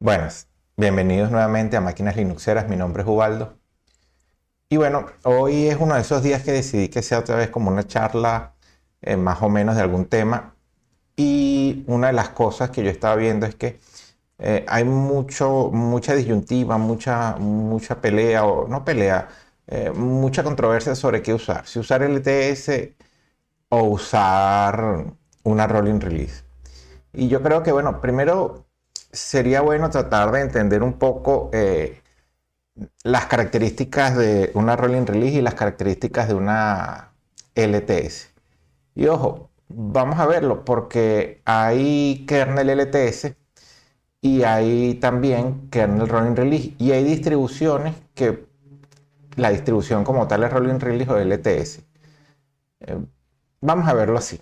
Buenas, bienvenidos nuevamente a Máquinas Linuxeras, mi nombre es Ubaldo. Y bueno, hoy es uno de esos días que decidí que sea otra vez como una charla más o menos de algún tema. Y una de las cosas que yo estaba viendo es que hay mucha disyuntiva, mucha pelea, o no pelea, mucha controversia sobre qué usar. Si usar LTS o usar una rolling release. Y yo creo que, bueno, primero sería bueno tratar de entender un poco las características de una rolling release y las características de una LTS. Y ojo, vamos a verlo porque hay kernel LTS y hay también kernel rolling release y hay distribuciones que la distribución como tal es rolling release o LTS. Eh, Vamos a verlo así.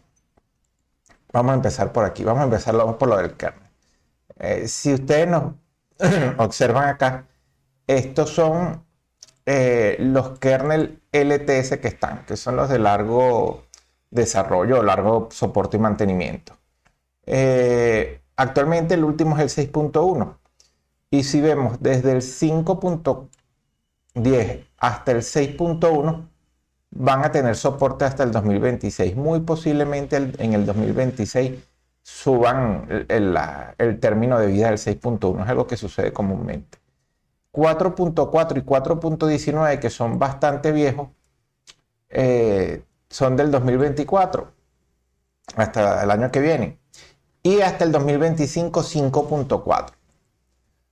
Vamos a empezar por aquí. Vamos a empezar por lo del kernel. Si ustedes nos observan acá, estos son los kernel LTS que son los de largo desarrollo, largo soporte y mantenimiento. Actualmente el último es el 6.1. Y si vemos desde el 5.10 hasta el 6.1, van a tener soporte hasta el 2026. Muy posiblemente en el 2026 suban el término de vida del 6.1. Es algo que sucede comúnmente. 4.4 y 4.19, que son bastante viejos, son del 2024 hasta el año que viene. Y hasta el 2025, 5.4.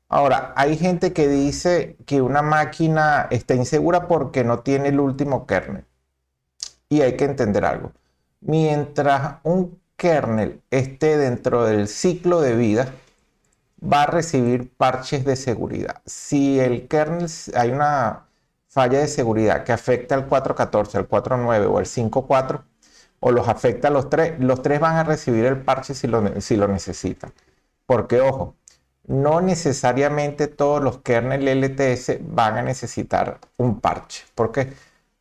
Ahora, hay gente que dice que una máquina está insegura porque no tiene el último kernel. Y hay que entender algo. Mientras un kernel esté dentro del ciclo de vida, va a recibir parches de seguridad. Si el kernel hay una falla de seguridad que afecta al 4.14, al 4.9 o al 5.4, o los afecta a los tres van a recibir el parche si lo necesitan. Porque, ojo, no necesariamente todos los kernel LTS van a necesitar un parche. ¿Por qué?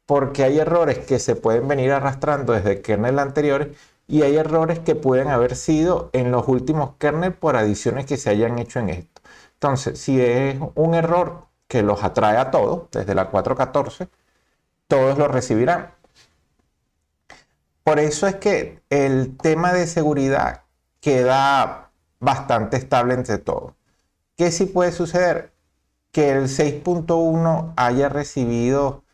Porque hay errores que se pueden venir arrastrando desde kernel anteriores y hay errores que pueden haber sido en los últimos kernel por adiciones que se hayan hecho en esto. Entonces, si es un error que los atrae a todos, desde la 4.14, todos lo recibirán. Por eso es que el tema de seguridad queda bastante estable entre todos. ¿Qué sí puede suceder? Que el 6.1 haya recibido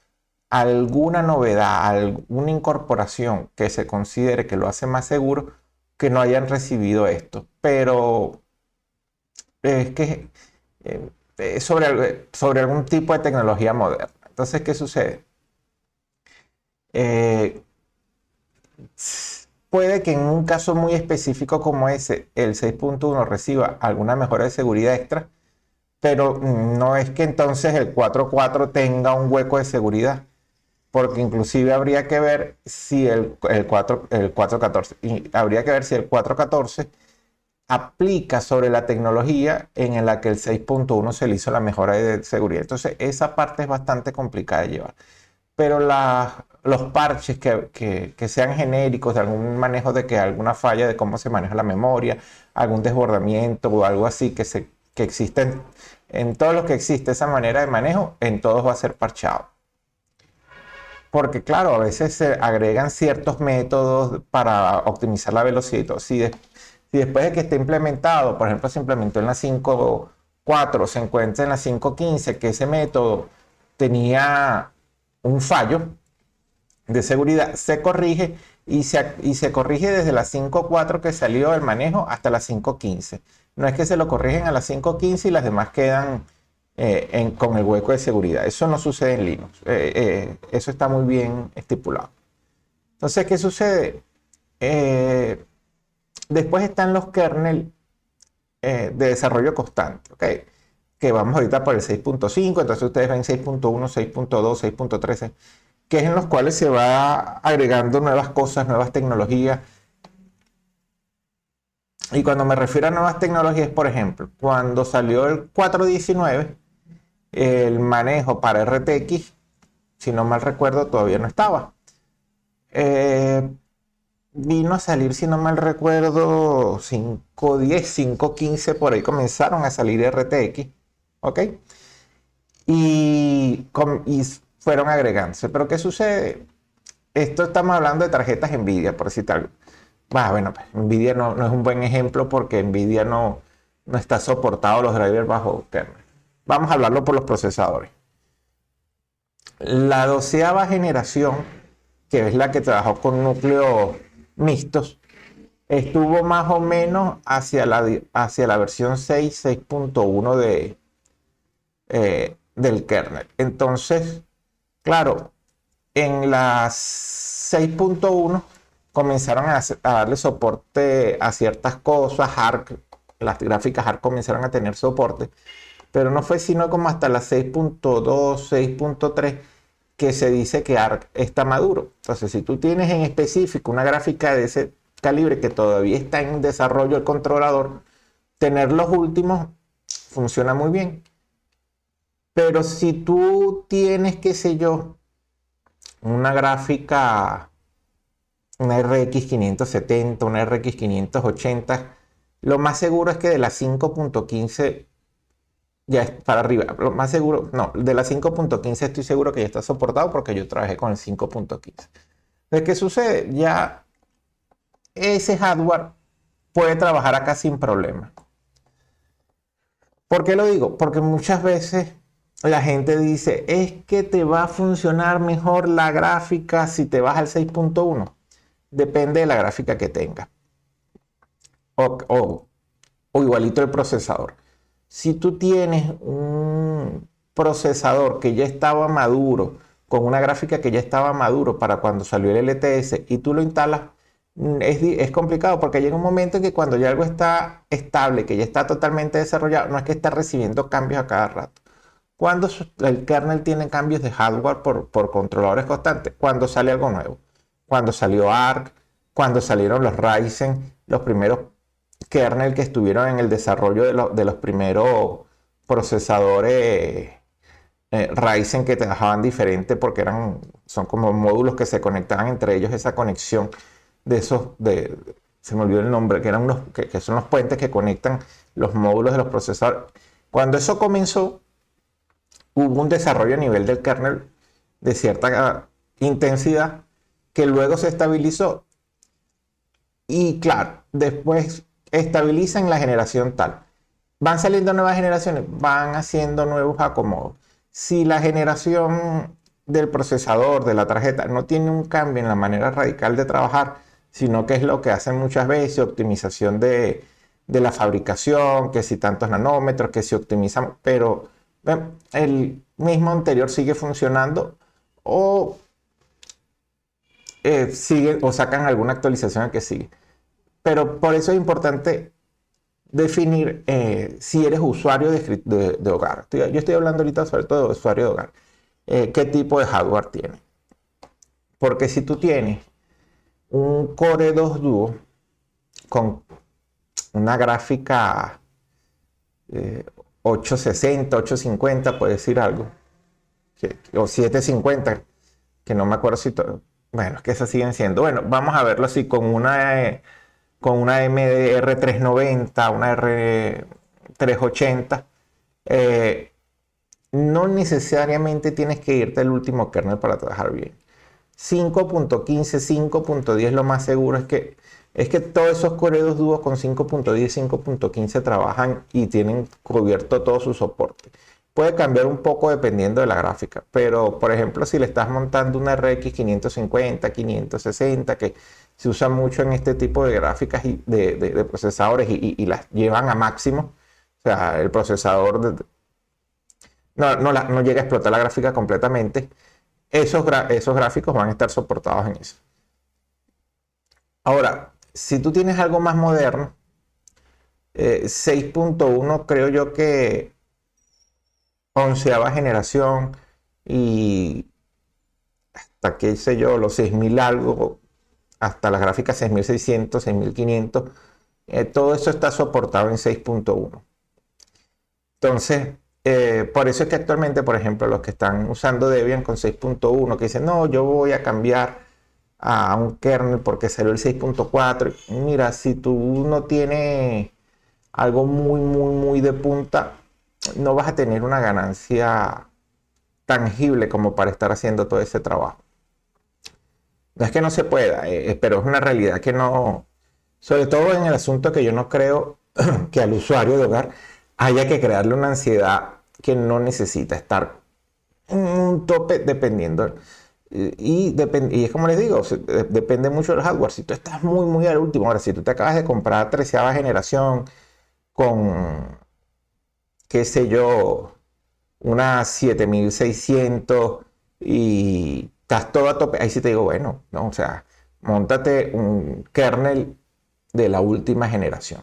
alguna novedad, alguna incorporación que se considere que lo hace más seguro, que no hayan recibido esto. Pero es que es sobre algún tipo de tecnología moderna. Entonces, ¿qué sucede? Eh, Puede que en un caso muy específico como ese, el 6.1 reciba alguna mejora de seguridad extra, pero no es que entonces el 4.4 tenga un hueco de seguridad, porque inclusive habría que ver si el 4.14, y habría que ver si el 4.14 aplica sobre la tecnología en la que el 6.1 se le hizo la mejora de seguridad. Entonces, esa parte es bastante complicada de llevar. Pero los parches que sean genéricos de algún manejo de que alguna falla de cómo se maneja la memoria, algún desbordamiento o algo así que existen en todos los que existe esa manera de manejo, en todos va a ser parchado. Porque claro, a veces se agregan ciertos métodos para optimizar la velocidad y todo. Si después de que esté implementado, por ejemplo, se implementó en la 5.4, se encuentra en la 5.15, que ese método tenía un fallo de seguridad, se corrige y se corrige desde la 5.4 que salió del manejo hasta la 5.15. No es que se lo corrigen a la 5.15 y las demás quedan con el hueco de seguridad. Eso no sucede en Linux. Eso está muy bien estipulado. Entonces, ¿qué sucede? Después están los kernel de desarrollo constante, ¿ok? Que vamos ahorita por el 6.5, entonces ustedes ven 6.1, 6.2, 6.13, que es en los cuales se va agregando nuevas cosas, nuevas tecnologías. Y cuando me refiero a nuevas tecnologías, por ejemplo, cuando salió el 4.19, el manejo para RTX, si no mal recuerdo, todavía no estaba. Eh, vino a salir, si no mal recuerdo, 510, 515, por ahí comenzaron a salir RTX, ¿ok? Y fueron agregándose. Pero ¿qué sucede? Esto estamos hablando de tarjetas Nvidia, por decir algo. Bueno, pues, Nvidia no es un buen ejemplo porque Nvidia no está soportado los drivers bajo kernel. Vamos a hablarlo por los procesadores. La 12ª generación, que es la que trabajó con núcleos mixtos, estuvo más o menos hacia la versión 6, 6.1 del kernel. Entonces, claro, en las 6.1 comenzaron a darle soporte a ciertas cosas. ARC, las gráficas ARC comenzaron a tener soporte, pero no fue sino como hasta la 6.2, 6.3 que se dice que ARC está maduro. Entonces, si tú tienes en específico una gráfica de ese calibre que todavía está en desarrollo el controlador, tener los últimos funciona muy bien. Pero si tú tienes, qué sé yo, una gráfica, una RX 570, una RX 580, lo más seguro es que de la 5.15 ya es para arriba. Lo más seguro, no, de la 5.15 estoy seguro que ya está soportado porque yo trabajé con el 5.15. ¿De qué sucede? Ya ese hardware puede trabajar acá sin problema. ¿Por qué lo digo? Porque muchas veces la gente dice, es que te va a funcionar mejor la gráfica si te vas al 6.1. Depende de la gráfica que tengas. O igualito el procesador. Si tú tienes un procesador que ya estaba maduro, con una gráfica que ya estaba maduro para cuando salió el LTS y tú lo instalas, es complicado porque llega un momento en que cuando ya algo está estable, que ya está totalmente desarrollado, no es que está recibiendo cambios a cada rato. Cuando el kernel tiene cambios de hardware por controladores constantes, cuando sale algo nuevo, cuando salió ARC, cuando salieron los Ryzen, los primeros kernel que estuvieron en el desarrollo de los primeros procesadores Ryzen que trabajaban diferente porque son como módulos que se conectaban entre ellos, esa conexión de esos, se me olvidó el nombre, que eran que son los puentes que conectan los módulos de los procesadores. Cuando eso comenzó, hubo un desarrollo a nivel del kernel de cierta intensidad que luego se estabilizó. Y claro, después estabiliza en la generación tal. Van saliendo nuevas generaciones, van haciendo nuevos acomodos. Si la generación del procesador, de la tarjeta, no tiene un cambio en la manera radical de trabajar, sino que es lo que hacen muchas veces, optimización de la fabricación, que si tantos nanómetros, que si optimizan, pero el mismo anterior sigue funcionando o sigue o sacan alguna actualización que sigue. Pero por eso es importante definir si eres usuario de hogar. Yo estoy hablando ahorita sobre todo de usuario de hogar. ¿Qué tipo de hardware tiene? Porque si tú tienes un Core 2 Duo con una gráfica 860, 850, puede decir algo, o 750, que no me acuerdo si todo. Bueno, es que esas siguen siendo. Bueno, vamos a verlo así con una AMD R390, una R380. No necesariamente tienes que irte al último kernel para trabajar bien. 5.15, 5.10 lo más seguro es que todos esos Core 2 Duo con 5.10, 5.15 trabajan y tienen cubierto todo su soporte. Puede cambiar un poco dependiendo de la gráfica, pero por ejemplo si le estás montando una RX 550, 560, que se usa mucho en este tipo de gráficas y de procesadores y las llevan a máximo, o sea, el procesador no llega a explotar la gráfica completamente, esos gráficos van a estar soportados en eso. Ahora, si tú tienes algo más moderno, 6.1 creo yo que 11ª generación y hasta qué sé yo, los 6000 algo, hasta las gráficas 6600, 6500, todo eso está soportado en 6.1. Entonces, por eso es que actualmente, por ejemplo, los que están usando Debian con 6.1, que dicen, no, yo voy a cambiar a un kernel porque salió el 6.4. Mira, si tú no tienes algo muy de punta, no vas a tener una ganancia tangible como para estar haciendo todo ese trabajo. No es que no se pueda, pero es una realidad que no, sobre todo en el asunto que yo no creo que al usuario de hogar haya que crearle una ansiedad que no necesita estar en un tope dependiendo. Y es como les digo, depende mucho del hardware. Si tú estás muy al último, ahora si tú te acabas de comprar 13ª generación con, qué sé yo, una 7600 y estás todo a tope, ahí sí te digo, bueno, no, o sea, móntate un kernel de la última generación.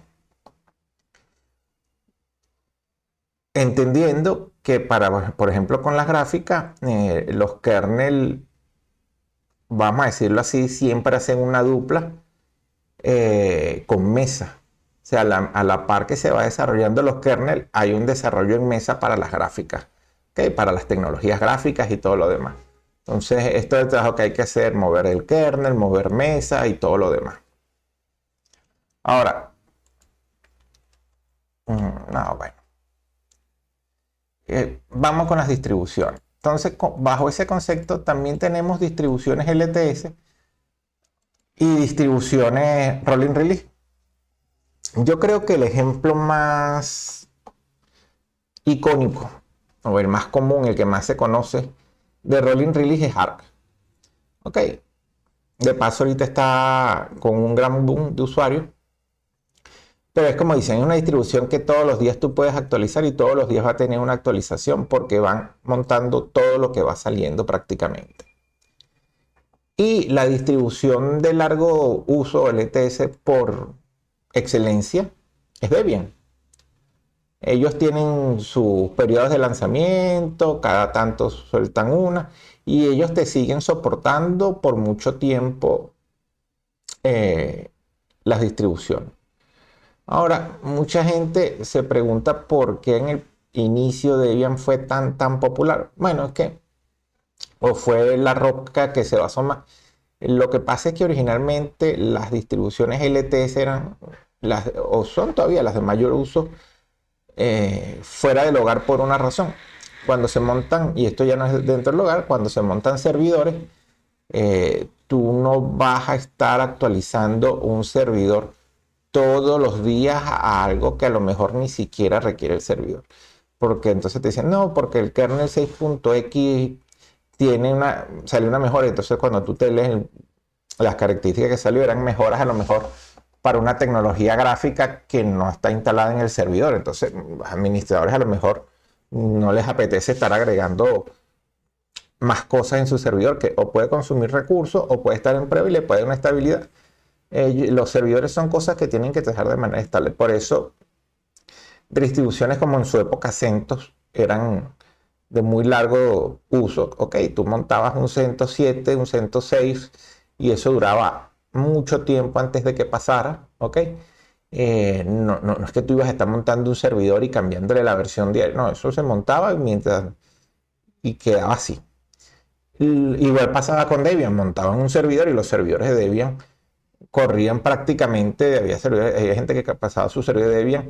Entendiendo que para, por ejemplo, con las gráficas, los kernel, vamos a decirlo así, siempre hacen una dupla con mesa. O sea, a la par que se va desarrollando los kernel, hay un desarrollo en mesa para las gráficas, ¿okay? Para las tecnologías gráficas y todo lo demás. Entonces, esto es el trabajo que hay que hacer, mover el kernel, mover mesa y todo lo demás. Ahora, no, bueno. Vamos con las distribuciones. Entonces, bajo ese concepto también tenemos distribuciones LTS y distribuciones Rolling Release. Yo creo que el ejemplo más icónico, o el más común, el que más se conoce de Rolling Release es Arc. Ok, de paso ahorita está con un gran boom de usuarios, pero es como dicen, es una distribución que todos los días tú puedes actualizar y todos los días va a tener una actualización porque van montando todo lo que va saliendo prácticamente. Y la distribución de largo uso LTS por excelencia es Debian. Ellos tienen sus periodos de lanzamiento, cada tanto sueltan una y ellos te siguen soportando por mucho tiempo las distribuciones. Ahora, mucha gente se pregunta por qué en el inicio Debian fue tan popular. Bueno, es que o fue la roca que se basó más. Lo que pasa es que originalmente las distribuciones LTS eran o son todavía las de mayor uso fuera del hogar por una razón. Cuando se montan, y esto ya no es dentro del hogar, cuando se montan servidores, tú no vas a estar actualizando un servidor todos los días a algo que a lo mejor ni siquiera requiere el servidor. Porque entonces te dicen, no, porque el kernel 6.x salió una mejora. Entonces cuando tú te lees las características que salió eran mejoras a lo mejor para una tecnología gráfica que no está instalada en el servidor. Entonces los administradores a lo mejor no les apetece estar agregando más cosas en su servidor que o puede consumir recursos o puede estar en prueba y le puede dar una estabilidad. Los servidores son cosas que tienen que trabajar de manera estable. Por eso distribuciones como en su época CentOS eran de muy largo uso. Ok, tú montabas un CentOS 7, un CentOS 6 y eso duraba mucho tiempo antes de que pasara. Ok, no es que tú ibas a estar montando un servidor y cambiándole la versión diaria. No, eso se montaba y quedaba así. Igual pasaba con Debian, montaban un servidor y los servidores de Debian corrían prácticamente, había gente que pasaba su servidor de Debian,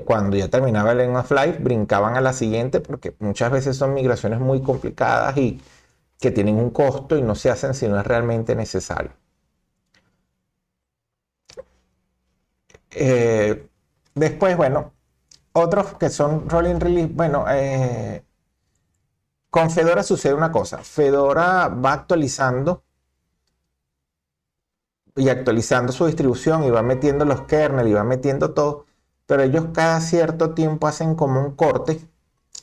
cuando ya terminaba el end of life, brincaban a la siguiente porque muchas veces son migraciones muy complicadas y que tienen un costo y no se hacen si no es realmente necesario. Después, bueno, otros que son rolling release, bueno, con Fedora sucede una cosa, Fedora va actualizando y actualizando su distribución y va metiendo los kernels y va metiendo todo, pero ellos cada cierto tiempo hacen como un corte,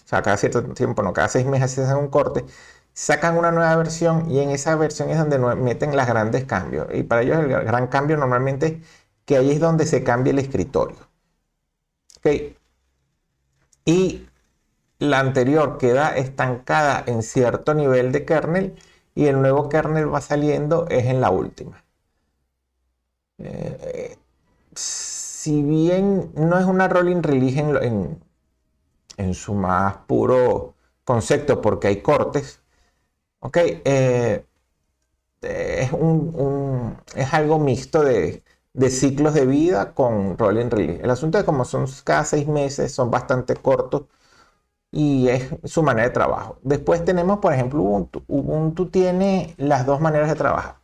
o sea, cada cierto tiempo, no, cada 6 meses hacen un corte, sacan una nueva versión y en esa versión es donde meten los grandes cambios. Y para ellos el gran cambio normalmente es que ahí es donde se cambia el escritorio. ¿Okay? Y la anterior queda estancada en cierto nivel de kernel y el nuevo kernel va saliendo es en la última. Si bien no es una rolling release en su más puro concepto porque hay cortes, ok, es algo mixto de ciclos de vida con rolling release. El asunto es como son cada 6 meses, son bastante cortos y es su manera de trabajo. Después tenemos, por ejemplo, Ubuntu. Ubuntu tiene las dos maneras de trabajar.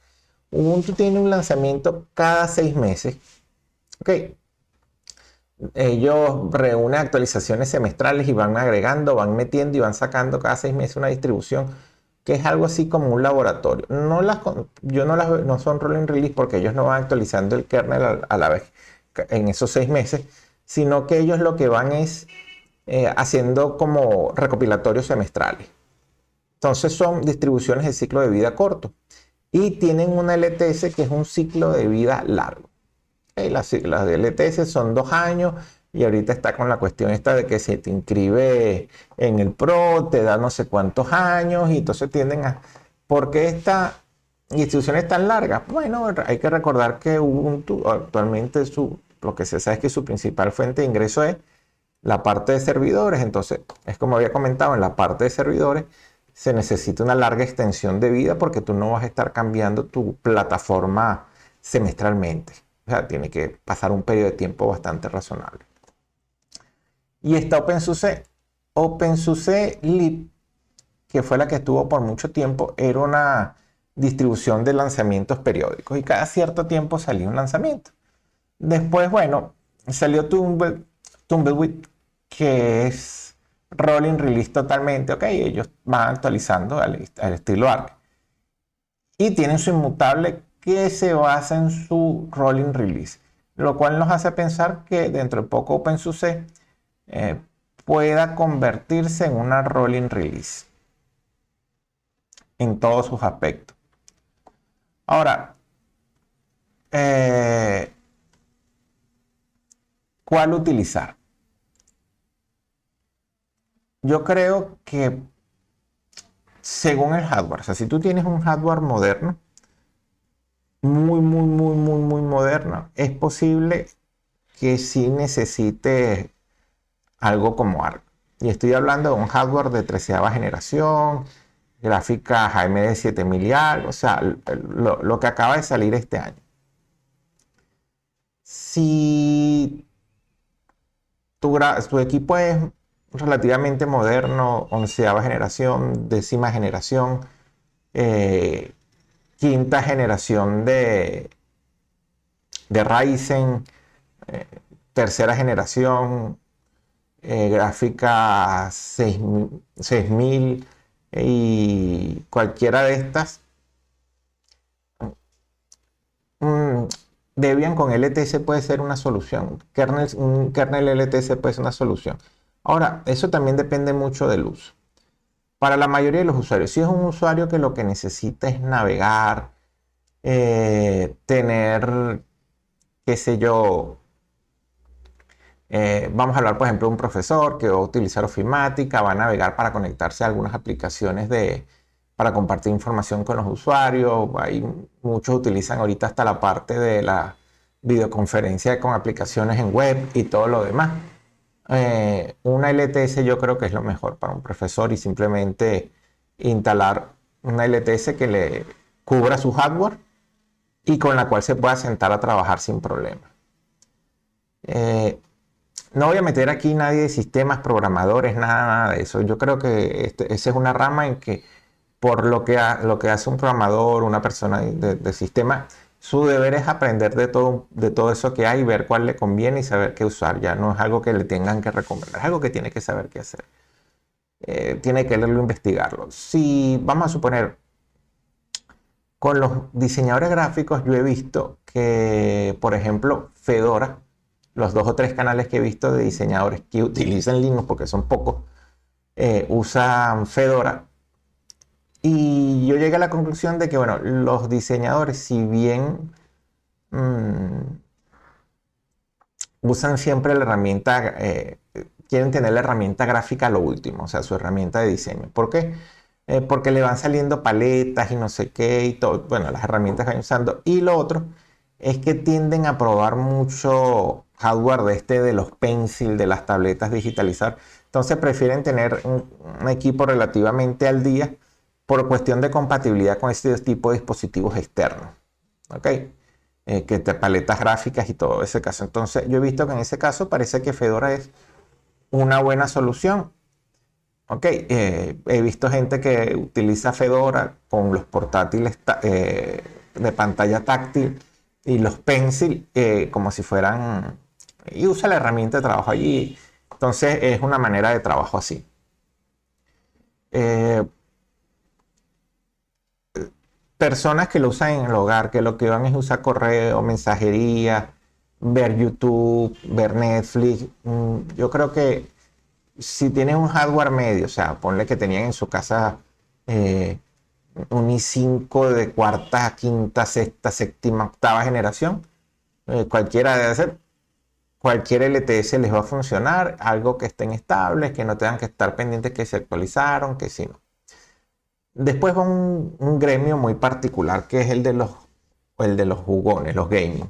Ubuntu tiene un lanzamiento cada 6 meses. Ok. Ellos reúnen actualizaciones semestrales y van agregando, van metiendo y van sacando cada 6 meses una distribución que es algo así como un laboratorio. No son rolling release porque ellos no van actualizando el kernel a la vez en esos 6 meses, sino que ellos lo que van es haciendo como recopilatorios semestrales. Entonces son distribuciones de ciclo de vida corto y tienen una LTS que es un ciclo de vida largo. Las siglas de LTS son 2 años y ahorita está con la cuestión esta de que si te inscribe en el Pro te da no sé cuántos años y entonces tienden a... ¿Por qué esta distribución es tan larga? Bueno, hay que recordar que Ubuntu actualmente lo que se sabe es que su principal fuente de ingreso es la parte de servidores. Entonces, es como había comentado, en la parte de servidores se necesita una larga extensión de vida porque tú no vas a estar cambiando tu plataforma semestralmente. O sea, tiene que pasar un periodo de tiempo bastante razonable. Y está OpenSUSE. OpenSUSE Lib, que fue la que estuvo por mucho tiempo, era una distribución de lanzamientos periódicos y cada cierto tiempo salía un lanzamiento. Después, bueno, salió Tumbleweed, que es rolling release totalmente. Ok, ellos van actualizando al estilo Arc y tienen su inmutable que se basa en su rolling release, lo cual nos hace pensar que dentro de poco OpenSUSE pueda convertirse en una rolling release en todos sus aspectos. Ahora, ¿cuál utilizar? Yo creo que según el hardware, o sea, si tú tienes un hardware moderno, muy moderno, es posible que sí necesite algo como Arc. Y estoy hablando de un hardware de 13ª generación, gráficas AMD 7000 y algo, o sea, lo que acaba de salir este año. Si tu equipo es relativamente moderno, 11ª generación, 10ª generación, 5ª generación de Ryzen, 3ª generación, gráfica 6000 y cualquiera de estas, Debian con LTS puede ser una solución. Un kernel LTS puede ser una solución. Ahora, eso también depende mucho del uso. Para la mayoría de los usuarios, si es un usuario que lo que necesita es navegar, tener, qué sé yo, vamos a hablar, por ejemplo, de un profesor que va a utilizar ofimática, va a navegar para conectarse a algunas aplicaciones para compartir información con los usuarios. Muchos utilizan ahorita hasta la parte de la videoconferencia con aplicaciones en web y todo lo demás. Una LTS yo creo que es lo mejor para un profesor y simplemente instalar una LTS que le cubra su hardware y con la cual se pueda sentar a trabajar sin problema. No voy a meter aquí nadie de sistemas, programadores, nada de eso. Yo creo que esa es una rama en que por lo que hace un programador, una persona de sistema, su deber es aprender de todo eso que hay, ver cuál le conviene y saber qué usar. Ya no es algo que le tengan que recomendar, es algo que tiene que saber qué hacer. Tiene que leerlo, investigarlo. Si vamos a suponer, con los diseñadores gráficos yo he visto que, por ejemplo, Fedora, los 2 o 3 canales que he visto de diseñadores que utilizan Linux, porque son pocos, usan Fedora. Y yo llegué a la conclusión de que, bueno, los diseñadores, si bien usan siempre la herramienta, quieren tener la herramienta gráfica a lo último, o sea, su herramienta de diseño. ¿Por qué? Porque le van saliendo paletas y no sé qué y todo, bueno, las herramientas que van usando. Y lo otro es que tienden a probar mucho hardware de los pencil, de las tabletas digitalizar. Entonces prefieren tener un equipo relativamente al día por cuestión de compatibilidad con este tipo de dispositivos externos. ¿Ok? Que te paletas gráficas y todo ese caso. Entonces, yo he visto que en ese caso parece que Fedora es una buena solución. Ok, he visto gente que utiliza Fedora con los portátiles de pantalla táctil y los Pencil como si fueran, y usa la herramienta de trabajo allí. Entonces es una manera de trabajo así. Eh, Personas que lo usan en el hogar, que lo que van es usar correo, mensajería, ver YouTube, ver Netflix. Yo creo que si tienes un hardware medio, o sea, ponle que tenían en su casa eh, un i5 de cuarta, quinta, sexta, séptima, octava generación, cualquiera debe ser, cualquier LTS les va a funcionar, algo que estén estables, que no tengan que estar pendientes que se actualizaron, que si no. Después va un gremio muy particular que es el de los jugones, los gaming.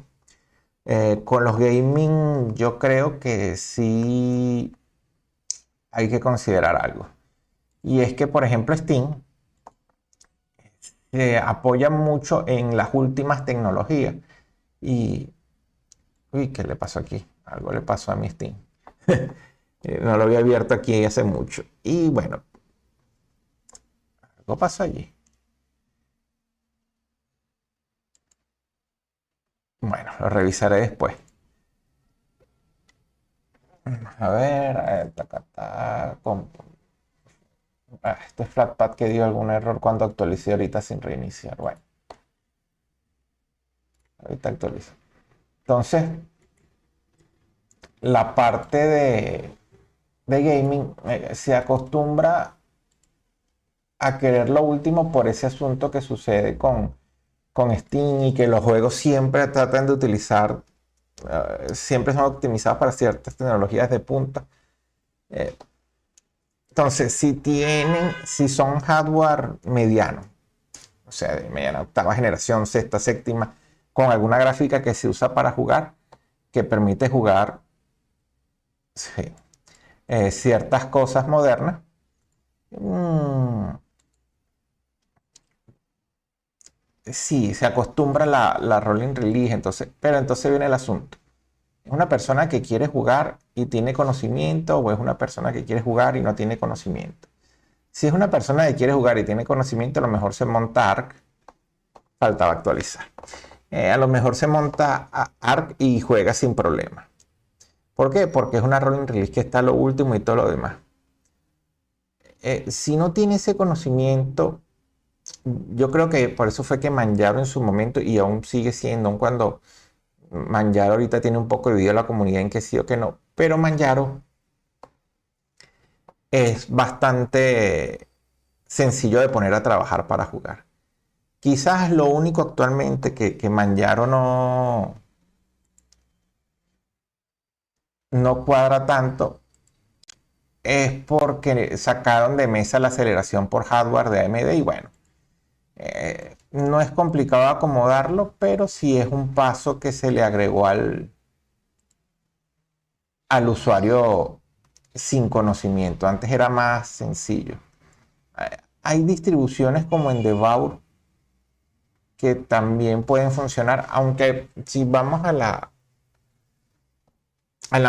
Con los gaming yo creo que sí hay que considerar algo. Y es que, por ejemplo, Steam se apoya mucho en las últimas tecnologías. Y, uy, ¿qué le pasó aquí? Algo le pasó a mi Steam. No lo había abierto aquí hace mucho. Y bueno, algo pasó allí. Bueno, lo revisaré después. A ver, este Flatpak que dio algún error cuando actualicé ahorita sin reiniciar. Bueno, ahorita actualizo. Entonces, la parte de gaming se acostumbra a querer lo último por ese asunto que sucede con Steam y que los juegos siempre tratan de utilizar, siempre son optimizados para ciertas tecnologías de punta. Eh, entonces, si son hardware mediano, o sea, de mediana, octava generación, sexta, séptima, con alguna gráfica que se usa para jugar, que permite jugar sí, ciertas cosas modernas, sí, se acostumbra la rolling release, entonces, pero entonces viene el asunto. ¿Es una persona que quiere jugar y tiene conocimiento o es una persona que quiere jugar y no tiene conocimiento? Si es una persona que quiere jugar y tiene conocimiento, a lo mejor se monta Arc, faltaba actualizar. A lo mejor se monta Arc y juega sin problema. ¿Por qué? Porque es una rolling release que está a lo último y todo lo demás. Si no tiene ese conocimiento, yo creo que por eso fue que Manjaro en su momento, y aún sigue siendo, aun cuando Manjaro ahorita tiene un poco dividido la comunidad en que sí o que no, pero Manjaro es bastante sencillo de poner a trabajar para jugar. Quizás lo único actualmente que Manjaro no cuadra tanto es porque sacaron de mesa la aceleración por hardware de AMD y bueno, no es complicado acomodarlo, pero sí es un paso que se le agregó al usuario sin conocimiento. Antes era más sencillo. Hay distribuciones como en Devour que también pueden funcionar, aunque si vamos a la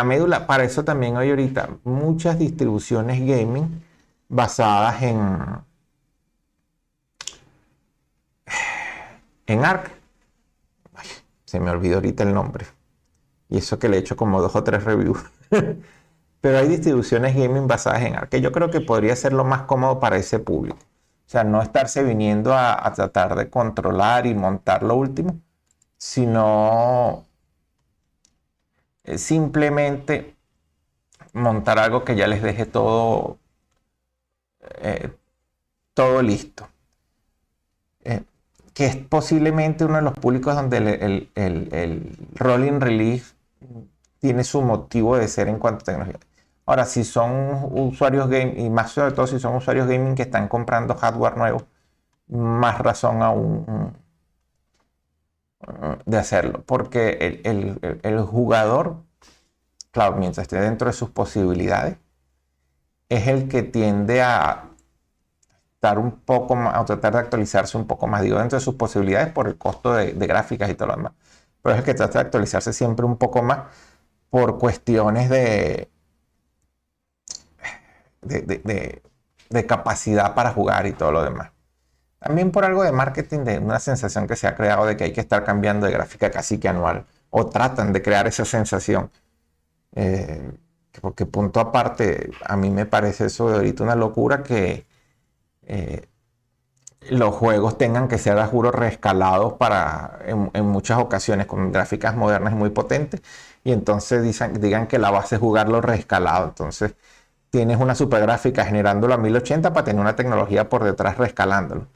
médula, para eso también hay ahorita muchas distribuciones gaming basadas en Arc. Ay, se me olvidó ahorita el nombre. Y eso que le he hecho como 2 o 3 reviews. Pero hay distribuciones gaming basadas en Arc, que yo creo que podría ser lo más cómodo para ese público. O sea, no estarse viniendo a tratar de controlar y montar lo último, sino simplemente montar algo que ya les deje eh, todo listo. Que es posiblemente uno de los públicos donde el rolling release tiene su motivo de ser en cuanto a tecnología. Ahora, si son usuarios gaming, y más sobre todo si son usuarios gaming que están comprando hardware nuevo, más razón aún de hacerlo, porque el jugador, claro, mientras esté dentro de sus posibilidades, es el que tiende a estar un poco más, o tratar de actualizarse un poco más, digo, dentro de sus posibilidades por el costo de gráficas y todo lo demás. Pero es el que trata de actualizarse siempre un poco más por cuestiones de, de, de- de capacidad para jugar y todo lo demás. También por algo de marketing, de una sensación que se ha creado de que hay que estar cambiando de gráfica casi que anual, o tratan de crear esa sensación. Eh, Porque punto aparte, a mí me parece eso de ahorita una locura que eh, los juegos tengan que ser, a juro, reescalados en muchas ocasiones con gráficas modernas muy potentes, y entonces digan que la base es jugarlo reescalado. Entonces tienes una super gráfica generándolo a 1080 para tener una tecnología por detrás reescalándolo.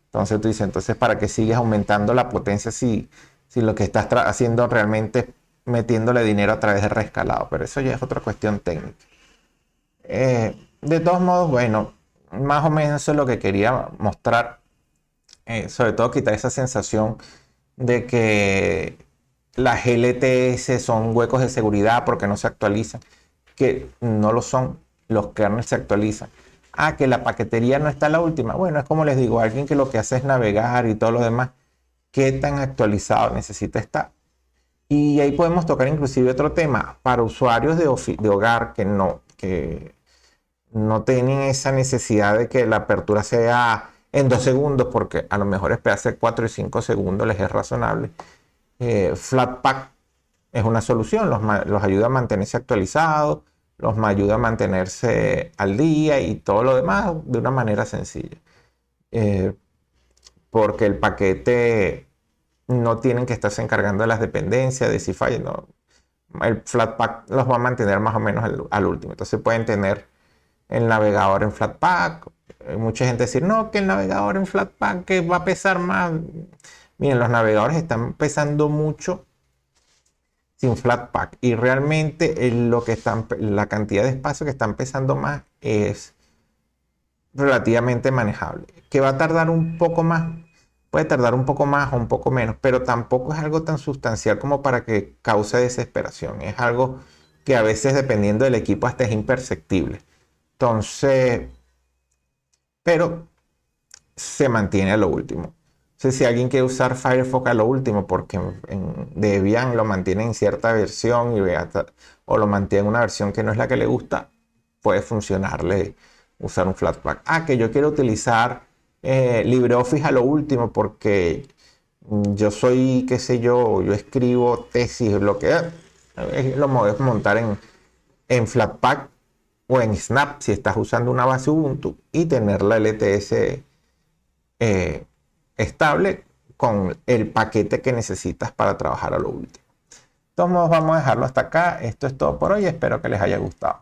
Entonces tú dices, entonces, ¿para qué sigues aumentando la potencia si lo que estás haciendo realmente es metiéndole dinero a través de reescalado? Pero eso ya es otra cuestión técnica. De todos modos, bueno, más o menos eso es lo que quería mostrar. Sobre todo quitar esa sensación de que las LTS son huecos de seguridad porque no se actualizan, que no lo son, los kernels se actualizan. Ah, que la paquetería no está la última. Bueno, es como les digo, alguien que lo que hace es navegar y todo lo demás, ¿qué tan actualizado necesita estar? Y ahí podemos tocar inclusive otro tema para usuarios de hogar que no tienen esa necesidad de que la apertura sea en 2 segundos, porque a lo mejor esperarse 4 y 5 segundos les es razonable. Flatpak es una solución, los ayuda a mantenerse actualizados, ayuda a mantenerse al día y todo lo demás de una manera sencilla. Eh, Porque el paquete no tienen que estarse encargando de las dependencias, de si falla, no. El Flatpak los va a mantener más o menos al último. Entonces pueden tener el navegador en Flatpak. Mucha gente decir, no, que el navegador en Flatpak que va a pesar más. Miren, los navegadores están pesando mucho sin Flatpak, y realmente la cantidad de espacio que están pesando más es relativamente manejable. Que va a tardar un poco más, puede tardar un poco más o un poco menos, pero tampoco es algo tan sustancial como para que cause desesperación. Es algo que a veces, dependiendo del equipo, hasta es imperceptible. Entonces, pero se mantiene a lo último. Entonces, si alguien quiere usar Firefox a lo último, porque en Debian lo mantiene en cierta versión o lo mantiene en una versión que no es la que le gusta, puede funcionarle usar un Flatpak. Ah, que yo quiero utilizar LibreOffice a lo último porque yo soy, qué sé yo escribo tesis, lo que lo puedes montar en Flatpak o en Snap si estás usando una base Ubuntu, y tener la LTS eh, estable con el paquete que necesitas para trabajar a lo último. De todos modos, vamos a dejarlo hasta acá. Esto es todo por hoy. Espero que les haya gustado.